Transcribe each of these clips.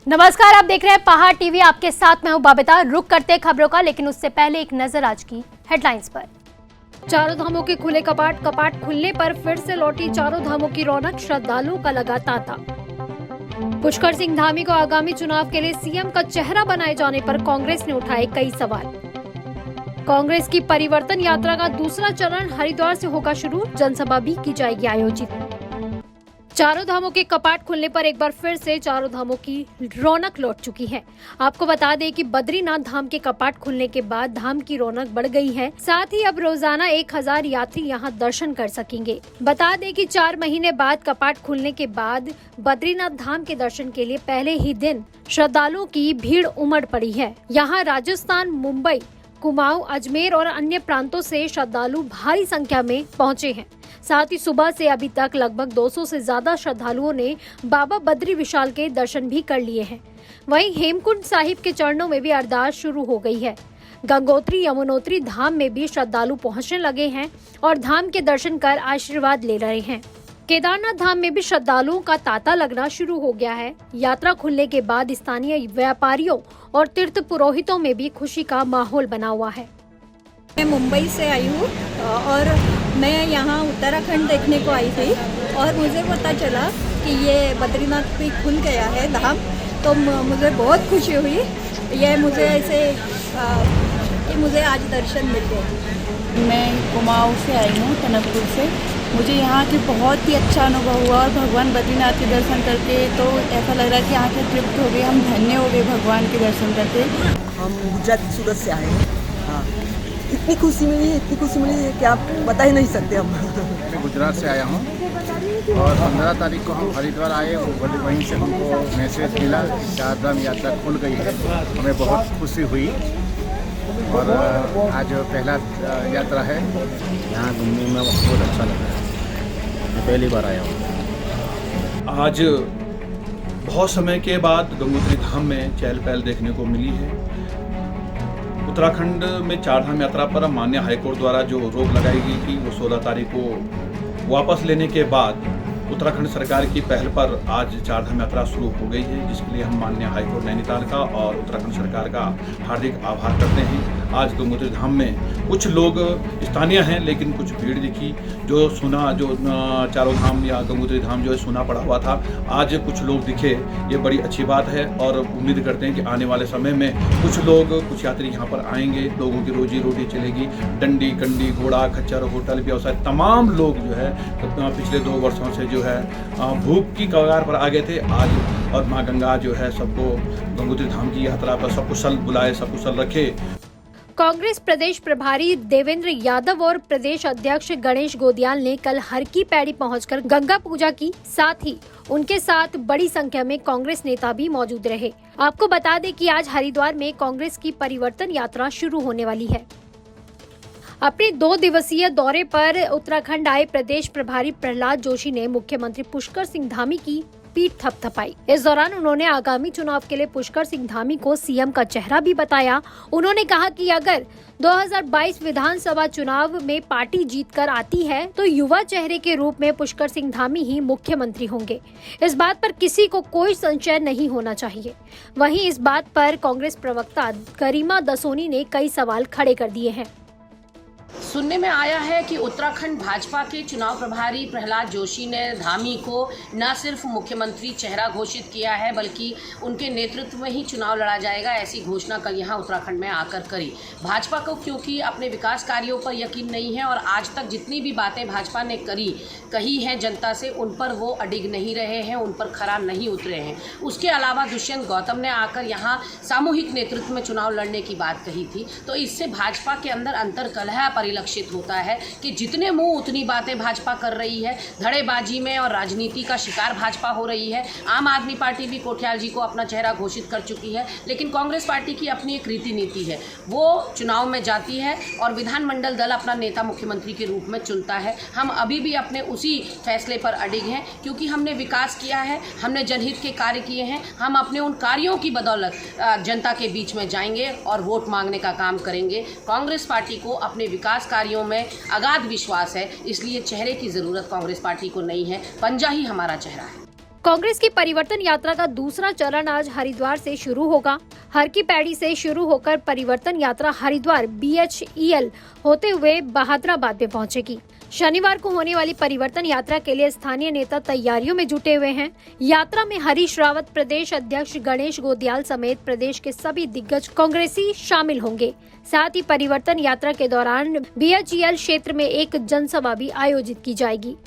नमस्कार, आप देख रहे हैं पहाड़ टीवी। आपके साथ मैं हूं बबीता। रुक करते खबरों का, लेकिन उससे पहले एक नजर आज की हेडलाइंस पर। चारों धामों के खुले कपाट खुलने पर फिर से लौटी चारों धामों की रौनक, श्रद्धालुओं का लगा तांता। पुष्कर सिंह धामी को आगामी चुनाव के लिए सीएम का चेहरा बनाए जाने पर कांग्रेस ने उठाए कई सवाल। कांग्रेस की परिवर्तन यात्रा का दूसरा चरण हरिद्वार से होगा शुरू, जनसभा भी की जाएगी आयोजित। चारों धामों के कपाट खुलने पर एक बार फिर से चारों धामों की रौनक लौट चुकी है। आपको बता दें कि बद्रीनाथ धाम के कपाट खुलने के बाद धाम की रौनक बढ़ गई है। साथ ही अब रोजाना 1000 यात्री यहां दर्शन कर सकेंगे। बता दें कि 4 महीने बाद कपाट खुलने के बाद बद्रीनाथ धाम के दर्शन के लिए पहले ही दिन श्रद्धालुओं की भीड़ उमड़ पड़ी है। यहाँ राजस्थान, मुंबई, कुमाऊं, अजमेर और अन्य प्रांतों से श्रद्धालु भारी संख्या में पहुंचे हैं। साथ ही सुबह से अभी तक लगभग 200 से ज्यादा श्रद्धालुओं ने बाबा बद्री विशाल के दर्शन भी कर लिए हैं। वहीं हेमकुंड साहिब के चरणों में भी अरदास शुरू हो गई है। गंगोत्री, यमुनोत्री धाम में भी श्रद्धालु पहुंचने लगे हैं और धाम के दर्शन कर आशीर्वाद ले रहे हैं। केदारनाथ धाम में भी श्रद्धालुओं का तांता लगना शुरू हो गया है। यात्रा खुलने के बाद स्थानीय व्यापारियों और तीर्थ पुरोहितों में भी खुशी का माहौल बना हुआ है। मैं मुंबई से आई हूँ और मैं यहाँ उत्तराखंड देखने को आई थी और मुझे पता चला कि ये बद्रीनाथ भी खुल गया है धाम, तो मुझे बहुत खुशी हुई। ये मुझे ऐसे कि मुझे आज दर्शन मिल गए। मैं कुमाऊं से आई हूँ, टनकपुर से। मुझे यहाँ के बहुत ही अच्छा अनुभव हुआ और भगवान बद्रीनाथ के दर्शन करके तो ऐसा लग रहा है कि यहाँ के तृप्त हो गए, हम धन्य हो गए भगवान के दर्शन करके। हम गुजरात सूरत से आए हैं। हाँ, इतनी खुशी मिली कि आप बता ही नहीं सकते हम। मैं गुजरात से आया हूँ और 15 तारीख को हम हरिद्वार आए। वहीं से हमको मैसेज मिला चार धाम यात्रा खुल गई है। हमें बहुत खुशी हुई और आज पहला यात्रा है। यहाँ घूमने में बहुत अच्छा लग रहा है। मैं पहली बार आया हूँ। आज बहुत समय के बाद गंगोत्री धाम में चहल पहल देखने को मिली है। उत्तराखंड में चार धाम यात्रा पर माननीय हाईकोर्ट द्वारा जो रोक लगाई गई थी वो 16 तारीख को वापस लेने के बाद उत्तराखंड सरकार की पहल पर आज चार धाम यात्रा शुरू हो गई है, जिसके लिए हम माननीय हाईकोर्ट नैनीताल का और उत्तराखंड सरकार का हार्दिक आभार करते हैं। आज गंगोत्री धाम में कुछ लोग स्थानीय हैं, लेकिन कुछ भीड़ दिखी। जो चारों धाम या गंगोत्री धाम जो है सुना पड़ा हुआ था, आज कुछ लोग दिखे। ये बड़ी अच्छी बात है और उम्मीद करते हैं कि आने वाले समय में कुछ यात्री यहाँ पर आएंगे, लोगों की रोजी रोटी चलेगी। डंडी, कंडी, घोड़ा, खच्चर, होटल, व्यवसाय, तमाम लोग जो है पिछले 2 वर्षों से जो है भूख की कगार पर आ गए थे। आज और माँ गंगा जो है सबको गंगोत्री धाम की यात्रा पर सकुशल बुलाए, सकुशल रखे। कांग्रेस प्रदेश प्रभारी देवेंद्र यादव और प्रदेश अध्यक्ष गणेश गोदियाल ने कल हर की पैड़ी पहुंचकर गंगा पूजा की। साथ ही उनके साथ बड़ी संख्या में कांग्रेस नेता भी मौजूद रहे। आपको बता दें कि आज हरिद्वार में कांग्रेस की परिवर्तन यात्रा शुरू होने वाली है। अपने 2 दिवसीय दौरे पर उत्तराखंड आए प्रदेश प्रभारी प्रहलाद जोशी ने मुख्यमंत्री पुष्कर सिंह धामी की पीठ थपथपाई। इस दौरान उन्होंने आगामी चुनाव के लिए पुष्कर सिंह धामी को सीएम का चेहरा भी बताया। उन्होंने कहा कि अगर 2022 विधानसभा चुनाव में पार्टी जीतकर आती है तो युवा चेहरे के रूप में पुष्कर सिंह धामी ही मुख्यमंत्री होंगे। इस बात पर किसी को कोई संशय नहीं होना चाहिए। वहीं इस बात पर कांग्रेस प्रवक्ता गरिमा दसोनी ने कई सवाल खड़े कर दिए हैं। सुनने में आया है कि उत्तराखंड भाजपा के चुनाव प्रभारी प्रहलाद जोशी ने धामी को न सिर्फ मुख्यमंत्री चेहरा घोषित किया है, बल्कि उनके नेतृत्व में ही चुनाव लड़ा जाएगा, ऐसी घोषणा कल यहाँ उत्तराखंड में आकर करी। भाजपा को क्योंकि अपने विकास कार्यों पर यकीन नहीं है और आज तक जितनी भी बातें भाजपा ने कही हैं जनता से, उन पर वो अडिग नहीं रहे हैं, उन पर खरा नहीं उतरे हैं। उसके अलावा दुष्यंत गौतम ने आकर यहाँ सामूहिक नेतृत्व में चुनाव लड़ने की बात कही थी। तो इससे भाजपा के अंदर अंतर्कलह परिलक्षित होता है कि जितने मुंह उतनी बातें भाजपा कर रही है। धड़ेबाजी में और राजनीति का शिकार भाजपा हो रही है। आम आदमी पार्टी भी कोठियाल जी को अपना चेहरा घोषित कर चुकी है, लेकिन कांग्रेस पार्टी की अपनी एक रीति नीति है। वो चुनाव में जाती है और विधानमंडल दल अपना नेता मुख्यमंत्री के रूप में चुनता है। हम अभी भी अपने उसी फैसले पर अडिग हैं, क्योंकि हमने विकास किया है, हमने जनहित के कार्य किए हैं। हम अपने उन कार्यों की बदौलत जनता के बीच में जाएंगे और वोट मांगने का काम करेंगे। कांग्रेस पार्टी को अपने विकास कार्यों में अगाध विश्वास है, इसलिए चेहरे की ज़रूरत कांग्रेस पार्टी को नहीं है। पंजा ही हमारा चेहरा है। कांग्रेस की परिवर्तन यात्रा का दूसरा चरण आज हरिद्वार से शुरू होगा। हर की पैड़ी से शुरू होकर परिवर्तन यात्रा हरिद्वार BHEL होते हुए बहादुराबाद में पहुंचेगी। शनिवार को होने वाली परिवर्तन यात्रा के लिए स्थानीय नेता तैयारियों में जुटे हुए हैं। यात्रा में हरीश रावत, प्रदेश अध्यक्ष गणेश गोदियाल समेत प्रदेश के सभी दिग्गज कांग्रेसी शामिल होंगे। साथ ही परिवर्तन यात्रा के दौरान BHEL क्षेत्र में एक जनसभा भी आयोजित की जाएगी।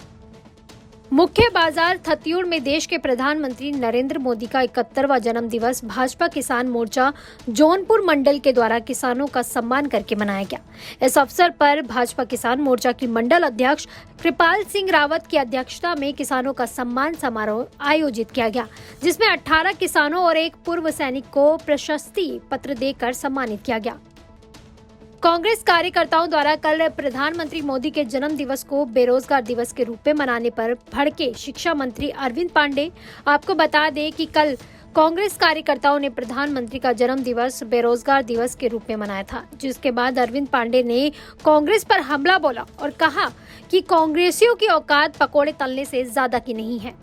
मुख्य बाजार थत्यूर में देश के प्रधानमंत्री नरेंद्र मोदी का 71वां जन्म दिवस भाजपा किसान मोर्चा जौनपुर मंडल के द्वारा किसानों का सम्मान करके मनाया गया। इस अवसर पर भाजपा किसान मोर्चा की मंडल अध्यक्ष कृपाल सिंह रावत की अध्यक्षता में किसानों का सम्मान समारोह आयोजित किया गया, जिसमें 18 किसानों और एक पूर्व सैनिक को प्रशस्ति पत्र देकर सम्मानित किया गया। कांग्रेस कार्यकर्ताओं द्वारा कल प्रधानमंत्री मोदी के जन्म दिवस को बेरोजगार दिवस के रूप में मनाने पर भड़के शिक्षा मंत्री अरविंद पांडे। आपको बता दें कि कल कांग्रेस कार्यकर्ताओं ने प्रधानमंत्री का जन्म दिवस बेरोजगार दिवस के रूप में मनाया था, जिसके बाद अरविंद पांडे ने कांग्रेस पर हमला बोला और कहा कि कांग्रेसियों की औकात पकोड़े तलने से ज्यादा की नहीं है।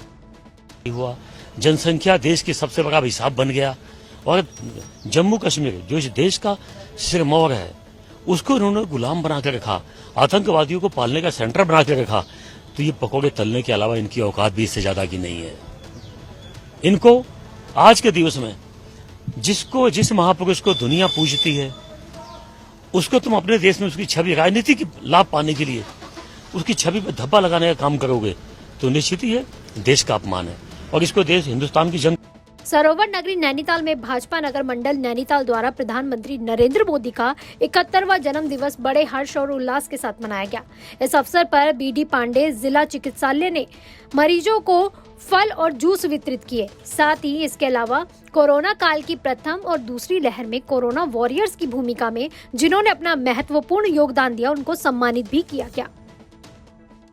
हुआ जनसंख्या देश की सबसे बड़ा हिसाब बन गया और जम्मू कश्मीर जो इस देश का सिरमौर है उसको उन्होंने गुलाम बना के रखा, आतंकवादियों को पालने का सेंटर बना के रखा। तो ये पकोड़े तलने के अलावा इनकी औकात भी इससे ज्यादा की नहीं है। इनको आज के दिवस में जिस महापुरुष को दुनिया पूजती है उसको तुम अपने देश में उसकी छवि राजनीतिक लाभ पाने के लिए उसकी छवि पर धब्बा लगाने का काम करोगे तो निश्चित ही है देश का अपमान है और इसको देश हिंदुस्तान की जनता। सरोवर नगरी नैनीताल में भाजपा नगर मंडल नैनीताल द्वारा प्रधानमंत्री नरेंद्र मोदी का 71वां जन्म दिवस बड़े हर्ष और उल्लास के साथ मनाया गया। इस अवसर पर BD पांडे जिला चिकित्सालय ने मरीजों को फल और जूस वितरित किए। साथ ही इसके अलावा कोरोना काल की प्रथम और दूसरी लहर में कोरोना वॉरियर्स की भूमिका में जिन्होंने अपना महत्वपूर्ण योगदान दिया उनको सम्मानित भी किया गया।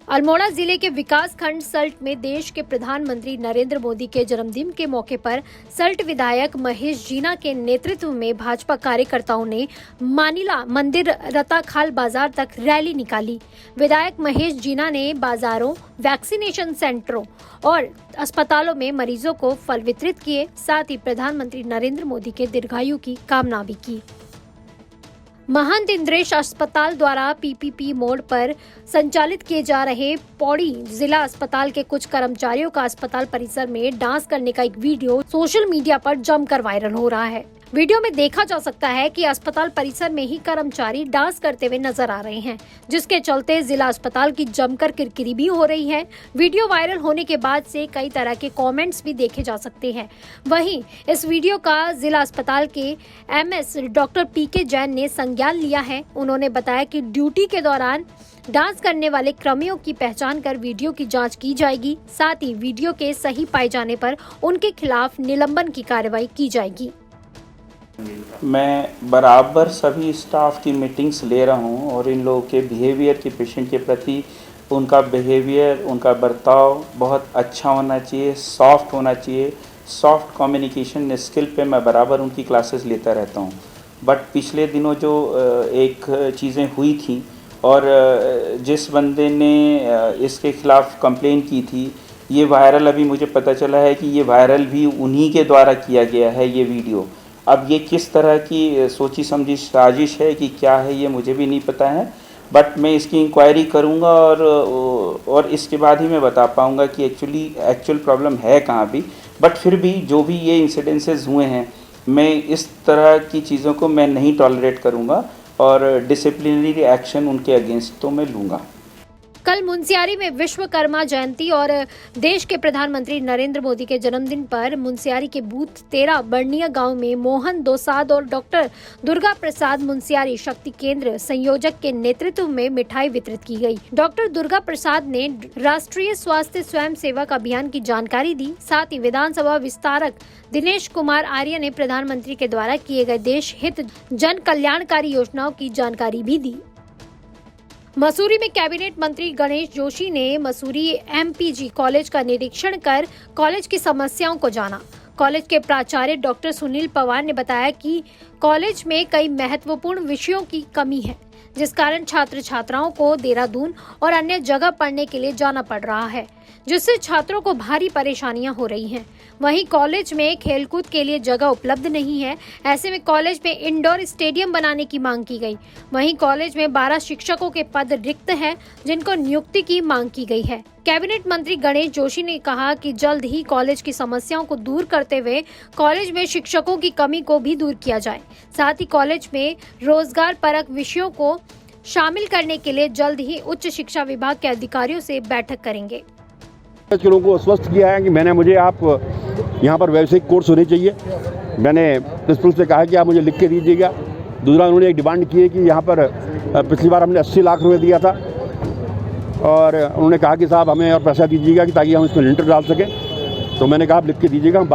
अल्मोड़ा जिले के विकास खंड सल्ट में देश के प्रधानमंत्री नरेंद्र मोदी के जन्मदिन के मौके पर सल्ट विधायक महेश जीना के नेतृत्व में भाजपा कार्यकर्ताओं ने मानिला मंदिर रताखाल बाजार तक रैली निकाली। विधायक महेश जीना ने बाजारों, वैक्सीनेशन सेंटरों और अस्पतालों में मरीजों को फल वितरित किए। साथ ही प्रधानमंत्री नरेंद्र मोदी के दीर्घायु की कामना भी की। महंत इंद्रेश अस्पताल द्वारा PPP मोड पर संचालित किए जा रहे पौड़ी जिला अस्पताल के कुछ कर्मचारियों का अस्पताल परिसर में डांस करने का एक वीडियो सोशल मीडिया पर जमकर वायरल हो रहा है। वीडियो में देखा जा सकता है कि अस्पताल परिसर में ही कर्मचारी डांस करते हुए नजर आ रहे हैं, जिसके चलते जिला अस्पताल की जमकर किरकिरी भी हो रही है। वीडियो वायरल होने के बाद से कई तरह के कमेंट्स भी देखे जा सकते हैं। वहीं इस वीडियो का जिला अस्पताल के MS डॉक्टर PK जैन ने संज्ञान लिया है। उन्होंने बताया कि ड्यूटी के दौरान डांस करने वाले कर्मियों की पहचान कर वीडियो की जांच की जाएगी। साथ ही वीडियो के सही पाए जाने पर उनके खिलाफ निलंबन की कार्रवाई की जाएगी। मैं बराबर सभी स्टाफ की मीटिंग्स ले रहा हूं और इन लोगों के बिहेवियर के पेशेंट के प्रति उनका बिहेवियर, उनका बर्ताव बहुत अच्छा होना चाहिए, सॉफ्ट होना चाहिए। सॉफ्ट कम्युनिकेशन स्किल पे मैं बराबर उनकी क्लासेस लेता रहता हूं। बट पिछले दिनों जो एक चीज़ें हुई थी और जिस बंदे ने इसके ख़िलाफ़ कंप्लेन की थी, ये वायरल अभी मुझे पता चला है कि ये वायरल भी उन्हीं के द्वारा किया गया है ये वीडियो। अब ये किस तरह की सोची समझी साजिश है कि क्या है ये मुझे भी नहीं पता है, बट मैं इसकी इंक्वायरी करूँगा और इसके बाद ही मैं बता पाऊँगा कि एक्चुअल प्रॉब्लम है कहाँ भी। बट फिर भी जो भी ये इंसिडेंसेस हुए हैं, मैं इस तरह की चीज़ों को मैं नहीं टॉलरेट करूँगा और डिसिप्लिनरी एक्शन उनके अगेंस्ट तो मैं लूँगा। कल मुंसियारी में विश्वकर्मा जयंती और देश के प्रधानमंत्री नरेंद्र मोदी के जन्मदिन पर मुंसियारी के बूथ 13 बर्निया गांव में मोहन दोसाद और डॉक्टर दुर्गा प्रसाद मुंसियारी शक्ति केंद्र संयोजक के नेतृत्व में मिठाई वितरित की गई। डॉक्टर दुर्गा प्रसाद ने राष्ट्रीय स्वास्थ्य स्वयं सेवक अभियान की जानकारी दी। साथ ही विधानसभा विस्तारक दिनेश कुमार आर्य ने प्रधानमंत्री के द्वारा किए गए देश हित जन कल्याणकारी योजनाओं की जानकारी भी दी। मसूरी में कैबिनेट मंत्री गणेश जोशी ने मसूरी MPG कॉलेज का निरीक्षण कर कॉलेज की समस्याओं को जाना। कॉलेज के प्राचार्य डॉक्टर सुनील पवार ने बताया कि कॉलेज में कई महत्वपूर्ण विषयों की कमी है, जिस कारण छात्र छात्राओं को देहरादून और अन्य जगह पढ़ने के लिए जाना पड़ रहा है, जिससे छात्रों को भारी परेशानियां हो रही हैं। वहीं कॉलेज में खेलकूद के लिए जगह उपलब्ध नहीं है। ऐसे में कॉलेज में इंडोर स्टेडियम बनाने की मांग की गई। वहीं कॉलेज में 12 शिक्षकों के पद रिक्त हैं, जिनको नियुक्ति की मांग की गई है। कैबिनेट मंत्री गणेश जोशी ने कहा कि जल्द ही कॉलेज की समस्याओं को दूर करते हुए कॉलेज में शिक्षकों की कमी को भी दूर किया जाए। साथ ही कॉलेज में रोजगार परक विषयों को शामिल करने के लिए जल्द ही उच्च शिक्षा विभाग के अधिकारियों से बैठक करेंगे। लोगों को आश्वस्त किया है कि मुझे आप यहाँ पर व्यावसायिक कोर्स होने चाहिए। मैंने प्रिंसिपल से कहा कि आप मुझे लिख के दीजिएगा। दूसरा, उन्होंने एक डिमांड की है कि यहाँ पर पिछली बार हमने 80 लाख रुपए दिया था और उन्होंने कहा कि साहब हमें और पैसा दीजिएगा कि ताकि हम इसमें लिंटर डाल सकें। तो मैंने कहा आप लिख के दीजिएगा, हम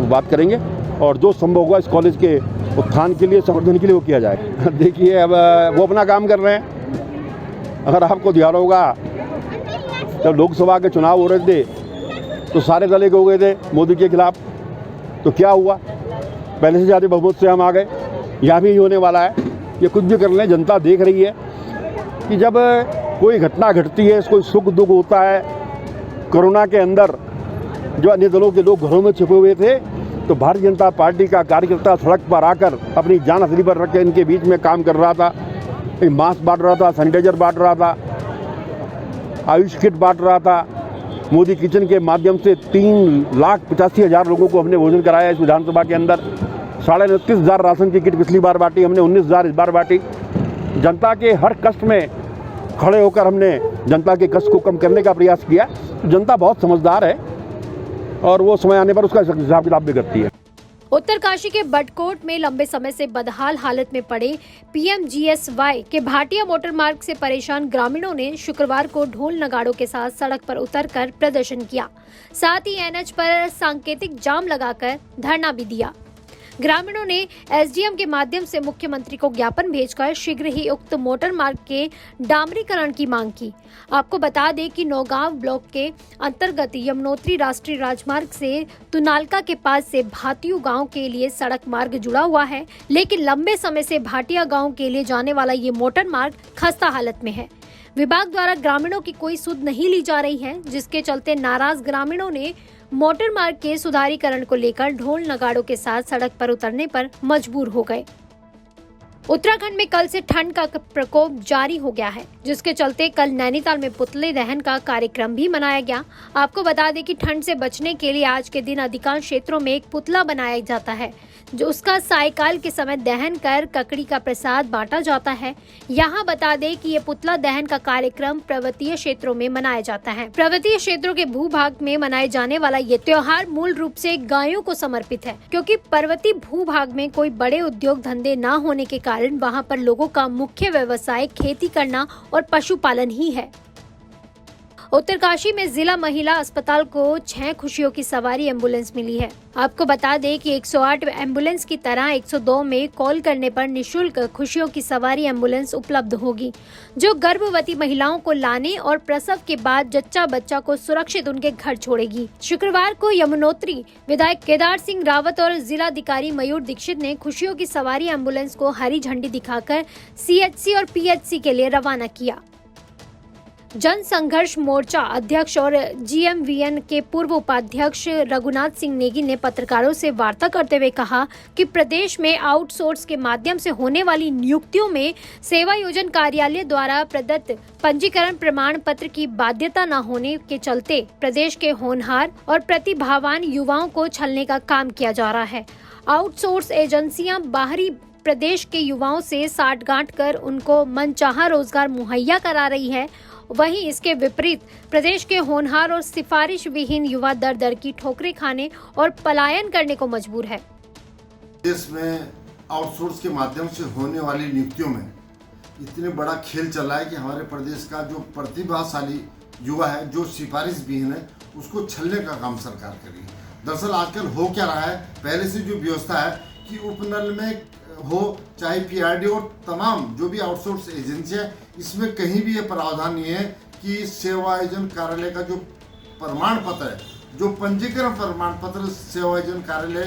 बात करेंगे और जो संभव होगा इस कॉलेज के उत्थान के लिए, संवर्धन के लिए वो किया जाए। देखिए, अब वो अपना काम कर रहे हैं। अगर आपको ध्यान होगा, जब लोकसभा के चुनाव हो रहे थे तो सारे दल एक हो गए थे मोदी के खिलाफ। तो क्या हुआ, पहले से ज़्यादा बहुमत से हम आ गए। यहाँ भी होने वाला है। ये कुछ भी कर लें, जनता देख रही है कि जब कोई घटना घटती है, कोई सुख दुख होता है। कोरोना के अंदर जो अन्य दलों के लोग घरों में छिपे हुए थे, तो भारतीय जनता पार्टी का कार्यकर्ता सड़क पर आकर अपनी जान हथेली पर रख के इनके बीच में काम कर रहा था। मास्क बांट रहा था, सैनिटाइजर बांट रहा था, आयुष किट बांट रहा था। मोदी किचन के माध्यम से 3,85,000 लोगों को हमने भोजन कराया इस विधानसभा के अंदर। 29,500 राशन की किट पिछली बार बांटी हमने, 19,000 इस बार बांटी। जनता के हर कष्ट में खड़े होकर हमने जनता के कष्ट को कम करने का प्रयास किया। तो जनता बहुत समझदार है और वो समय आने पर उसका हिसाब किताब भी करती है। उत्तरकाशी के बडकोट में लंबे समय से बदहाल हालत में पड़े PMGSY के भाटिया मोटर मार्ग से परेशान ग्रामीणों ने शुक्रवार को ढोल नगाड़ों के साथ सड़क पर उतरकर प्रदर्शन किया। साथ ही NH पर सांकेतिक जाम लगाकर धरना भी दिया। ग्रामीणों ने SDM के माध्यम से मुख्यमंत्री को ज्ञापन भेजकर शीघ्र ही उक्त मोटर मार्ग के डामरीकरण की मांग की। आपको बता दें कि नौगांव ब्लॉक के अंतर्गत यमुनोत्री राष्ट्रीय राजमार्ग से तुनालका के पास से भाटिया गांव के लिए सड़क मार्ग जुड़ा हुआ है, लेकिन लंबे समय से भाटिया गांव के लिए जाने वाला ये मोटर मार्ग खस्ता हालत में है। विभाग द्वारा ग्रामीणों की कोई सुध नहीं ली जा रही है, जिसके चलते नाराज ग्रामीणों ने मोटर मार्ग के सुधारीकरण को लेकर ढोल नगाड़ों के साथ सड़क पर उतरने पर मजबूर हो गए। उत्तराखंड में कल से ठंड का प्रकोप जारी हो गया है, जिसके चलते कल नैनीताल में पुतले दहन का कार्यक्रम भी मनाया गया। आपको बता दें कि ठंड से बचने के लिए आज के दिन अधिकांश क्षेत्रों में एक पुतला बनाया जाता है, जो उसका सायकाल के समय दहन कर ककड़ी का प्रसाद बांटा जाता है। यहाँ बता दें कि ये पुतला दहन का कार्यक्रम पर्वतीय क्षेत्रों में मनाया जाता है। पर्वतीय क्षेत्रों के भूभाग में मनाए जाने वाला ये त्योहार मूल रूप से गायों को समर्पित है, क्योंकि पर्वतीय भूभाग में कोई बड़े उद्योग धंधे न होने के कारण वहाँ पर लोगों का मुख्य व्यवसाय खेती करना और पशुपालन ही है। उत्तरकाशी में जिला महिला अस्पताल को 6 खुशियों की सवारी एम्बुलेंस मिली है। आपको बता दें कि 108 एम्बुलेंस की तरह 102 में कॉल करने पर निशुल्क खुशियों की सवारी एम्बुलेंस उपलब्ध होगी, जो गर्भवती महिलाओं को लाने और प्रसव के बाद जच्चा बच्चा को सुरक्षित उनके घर छोड़ेगी। शुक्रवार को यमुनोत्री विधायक केदार सिंह रावत और जिलाधिकारी मयूर दीक्षित ने खुशियों की सवारी एम्बुलेंस को हरी झंडी दिखाकर CHC और PHC के लिए रवाना किया। जन संघर्ष मोर्चा अध्यक्ष और GMVN के पूर्व उपाध्यक्ष रघुनाथ सिंह नेगी ने पत्रकारों से वार्ता करते हुए कहा कि प्रदेश में आउटसोर्स के माध्यम से होने वाली नियुक्तियों में सेवा योजन कार्यालय द्वारा प्रदत्त पंजीकरण प्रमाण पत्र की बाध्यता न होने के चलते प्रदेश के होनहार और प्रतिभावान युवाओं को छलने का काम किया जा रहा है। आउटसोर्स एजेंसियां बाहरी प्रदेश के युवाओं से साठगांठ कर उनको मनचाहा रोजगार मुहैया करा रही है। वहीं इसके विपरीत प्रदेश के होनहार और सिफारिश विहीन युवा दर दर की ठोकरें खाने और पलायन करने को मजबूर है। देश में आउटसोर्स के माध्यम से होने वाली नियुक्तियों में इतने बड़ा खेल चल रहा है कि हमारे प्रदेश का जो प्रतिभाशाली युवा है, जो सिफारिश विहीन है, उसको छलने का काम सरकार कर रही है। दरअसल आजकल हो क्या रहा है, पहले से जो व्यवस्था है कि उपनल में हो चाहे PRD और तमाम जो भी आउटसोर्स एजेंसी है, इसमें कहीं भी ये प्रावधान नहीं है कि सेवा आयोजन कार्यालय का जो प्रमाण पत्र है, जो पंजीकरण प्रमाण पत्र सेवा आयोजन कार्यालय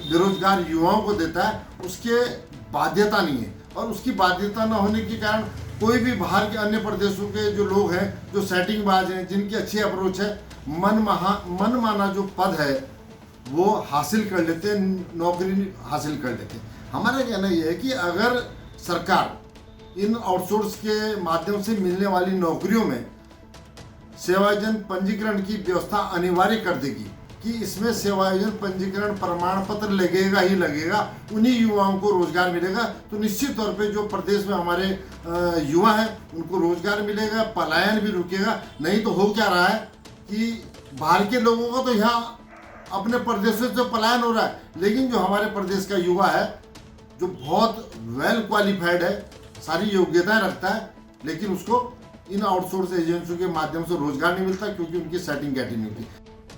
बेरोजगार युवाओं को देता है, उसके बाध्यता नहीं है और उसकी बाध्यता न होने के कारण कोई भी बाहर के अन्य प्रदेशों के जो लोग हैं, जो सेटिंगबाज हैं, जिनकी अच्छी अप्रोच है, मन माना जो पद है वो हासिल कर लेते हैं, नौकरी हासिल कर लेते हैं। हमारा कहना यह है कि अगर सरकार इन आउटसोर्स के माध्यम से मिलने वाली नौकरियों में सेवायोजन पंजीकरण की व्यवस्था अनिवार्य कर देगी कि इसमें सेवायोजन पंजीकरण प्रमाण पत्र लगेगा ही लगेगा, उन्हीं युवाओं को रोजगार मिलेगा, तो निश्चित तौर पे जो प्रदेश में हमारे युवा हैं उनको रोजगार मिलेगा, पलायन भी रुकेगा। नहीं तो हो क्या रहा है कि बाहर के लोगों का तो यहाँ अपने प्रदेशों से पलायन हो रहा है, लेकिन जो हमारे प्रदेश का युवा है जो बहुत वेल क्वालिफाइड है, सारी योग्यताएं रखता है, लेकिन उसको इन आउटसोर्स एजेंसियों के माध्यम से रोजगार नहीं मिलता क्योंकि उनकी सेटिंग कैटी नहीं होती।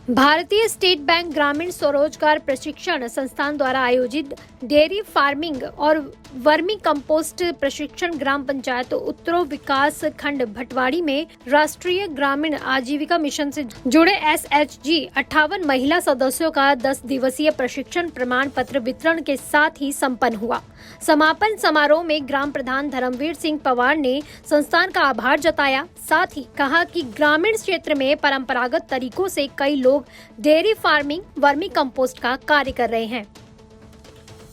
भारतीय स्टेट बैंक ग्रामीण स्वरोजगार प्रशिक्षण संस्थान द्वारा आयोजित डेयरी फार्मिंग और वर्मी कंपोस्ट प्रशिक्षण ग्राम पंचायत उत्तरो विकास खंड भटवाड़ी में राष्ट्रीय ग्रामीण आजीविका मिशन से जुड़े SHG 58 महिला सदस्यों का 10 दिवसीय प्रशिक्षण प्रमाण पत्र वितरण के साथ ही संपन्न हुआ। समापन समारोह में ग्राम प्रधान धर्मवीर सिंह पवार ने संस्थान का आभार जताया, साथ ही कहा कि ग्रामीण क्षेत्र में परंपरागत तरीकों से कई लोग डेयरी फार्मिंग, वर्मी कंपोस्ट का कार्य कर रहे हैं।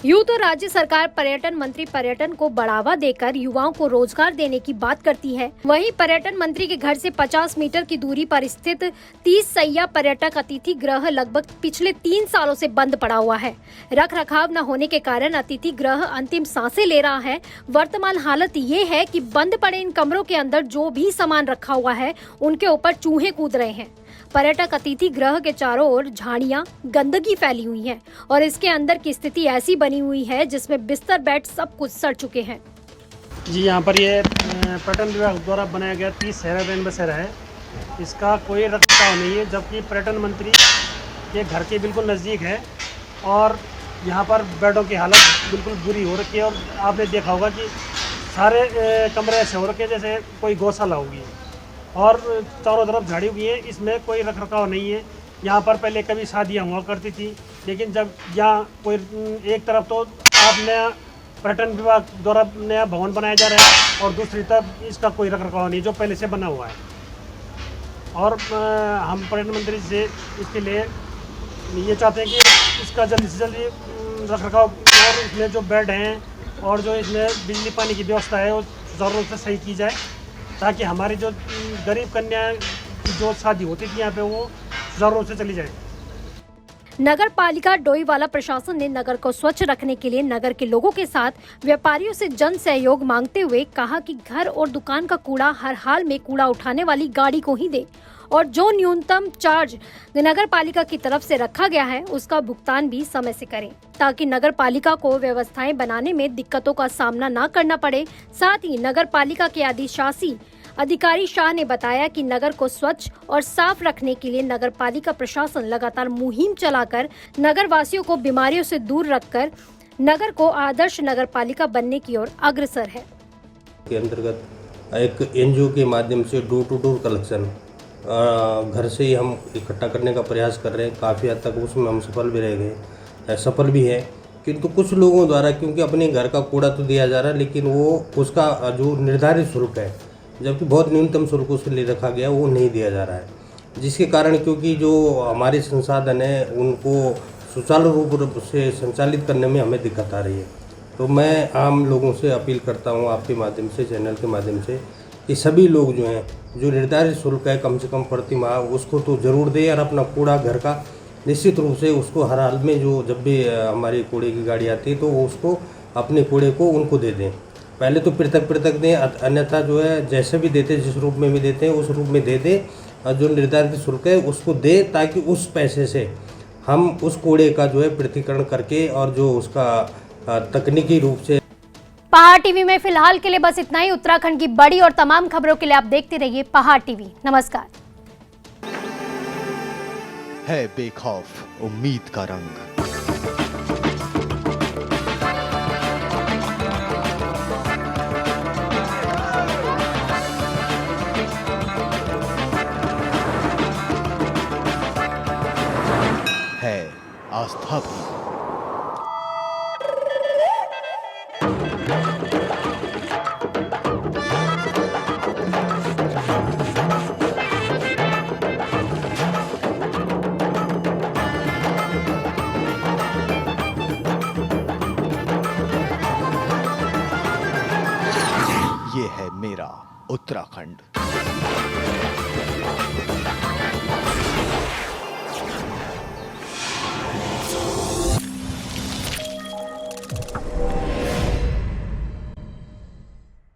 यूं तो राज्य सरकार पर्यटन मंत्री पर्यटन को बढ़ावा देकर युवाओं को रोजगार देने की बात करती है, वहीं पर्यटन मंत्री के घर से 50 मीटर की दूरी पर स्थित 30 सैया पर्यटक अतिथि गृह लगभग पिछले 3 सालों से बंद पड़ा हुआ है। रख रखाव न होने के कारण अतिथि गृह अंतिम सांसें ले रहा है। वर्तमान हालत ये है कि बंद पड़े इन कमरों के अंदर जो भी सामान रखा हुआ है उनके ऊपर चूहे कूद रहे हैं। पर्यटक अतिथि गृह के चारों ओर झाड़ियां, गंदगी फैली हुई है और इसके अंदर की स्थिति ऐसी बनी हुई है जिसमें बिस्तर बेड सब कुछ सड़ चुके हैं। जी, यहाँ पर ये पर्यटन विभाग द्वारा बनाया गया 30 सहरा रैन बसेरा है। इसका कोई रखरखाव नहीं है, जबकि पर्यटन मंत्री के घर के बिल्कुल नज़दीक है और यहाँ पर बेडों की हालत बिल्कुल बुरी हो रखी है। और आपने देखा होगा कि सारे कमरे ऐसे हो रखे हैं जैसे कोई गौशाला होगी और चारों तरफ झाड़ी हुई है, इसमें कोई रखरखाव नहीं है। यहाँ पर पहले कभी शादियाँ हुआ करती थी, लेकिन जब यहाँ कोई एक तरफ तो आप नया पर्यटन विभाग द्वारा नया भवन बनाया जा रहा है और दूसरी तरफ इसका कोई रखरखाव नहीं जो पहले से बना हुआ है। और हम पर्यटन मंत्री से इसके लिए ये चाहते हैं कि इसका जल्दी से जल्दी रखरखाव और इसमें जो बेड हैं और जो इसमें बिजली पानी की व्यवस्था है वो सुचारू रूप से सही की जाए, ताकि हमारी जो गरीब कन्या की जो शादी होती थी यहाँ पे वो सुचारू रूप से चली जाए। नगर पालिका डोईवाला प्रशासन ने नगर को स्वच्छ रखने के लिए नगर के लोगों के साथ व्यापारियों से जन सहयोग मांगते हुए कहा कि घर और दुकान का कूड़ा हर हाल में कूड़ा उठाने वाली गाड़ी को ही दे और जो न्यूनतम चार्ज नगर पालिका की तरफ से रखा गया है उसका भुगतान भी समय से करें, ताकि नगर पालिका को व्यवस्थाएं बनाने में दिक्कतों का सामना न करना पड़े। साथ ही नगर पालिका के अधिशासी अधिकारी शाह ने बताया कि नगर को स्वच्छ और साफ रखने के लिए नगर पालिका प्रशासन लगातार मुहिम चलाकर नगर वासियों को बीमारियों से दूर रखकर नगर को आदर्श नगर पालिका बनने की ओर अग्रसर है। के अंतर्गत एक NGO के माध्यम से डोर टू डोर कलेक्शन घर से ही हम इकट्ठा करने का प्रयास कर रहे हैं। काफ़ी हद तक उसमें हम सफल भी रह गए, सफल भी है, किंतु कुछ लोगों द्वारा क्योंकि अपने घर का कूड़ा तो दिया जा रहा है लेकिन वो उसका जो निर्धारित शुल्क है, जबकि बहुत न्यूनतम शुल्क उसके लिए रखा गया, वो नहीं दिया जा रहा है, जिसके कारण क्योंकि जो हमारे संसाधन हैं उनको सुचारू रूप से संचालित करने में हमें दिक्कत आ रही है। तो मैं आम लोगों से अपील करता हूँ आपके माध्यम से, चैनल के माध्यम से, कि सभी लोग जो हैं जो निर्धारित शुल्क है कम से कम प्रति माह उसको तो ज़रूर दें और अपना कूड़ा घर का निश्चित रूप से उसको हर हाल में जो जब भी हमारी कूड़े की गाड़ी आती है तो उसको अपने कूड़े को उनको दे दें। पहले तो पृथक दें, अन्यथा जो है जैसे भी देते जिस रूप में भी देते हैं उस रूप में दे दें और जो निर्धारित शुल्क है उसको दें, ताकि उस पैसे से हम उस कूड़े का जो है पृथक्करण करके और जो उसका तकनीकी रूप से। पहाड़ टीवी में फिलहाल के लिए बस इतना ही। उत्तराखंड की बड़ी और तमाम खबरों के लिए आप देखते रहिए पहाड़ टीवी। नमस्कार। है बेखौफ उम्मीद का रंग। है आस्था भी। उत्तराखंड।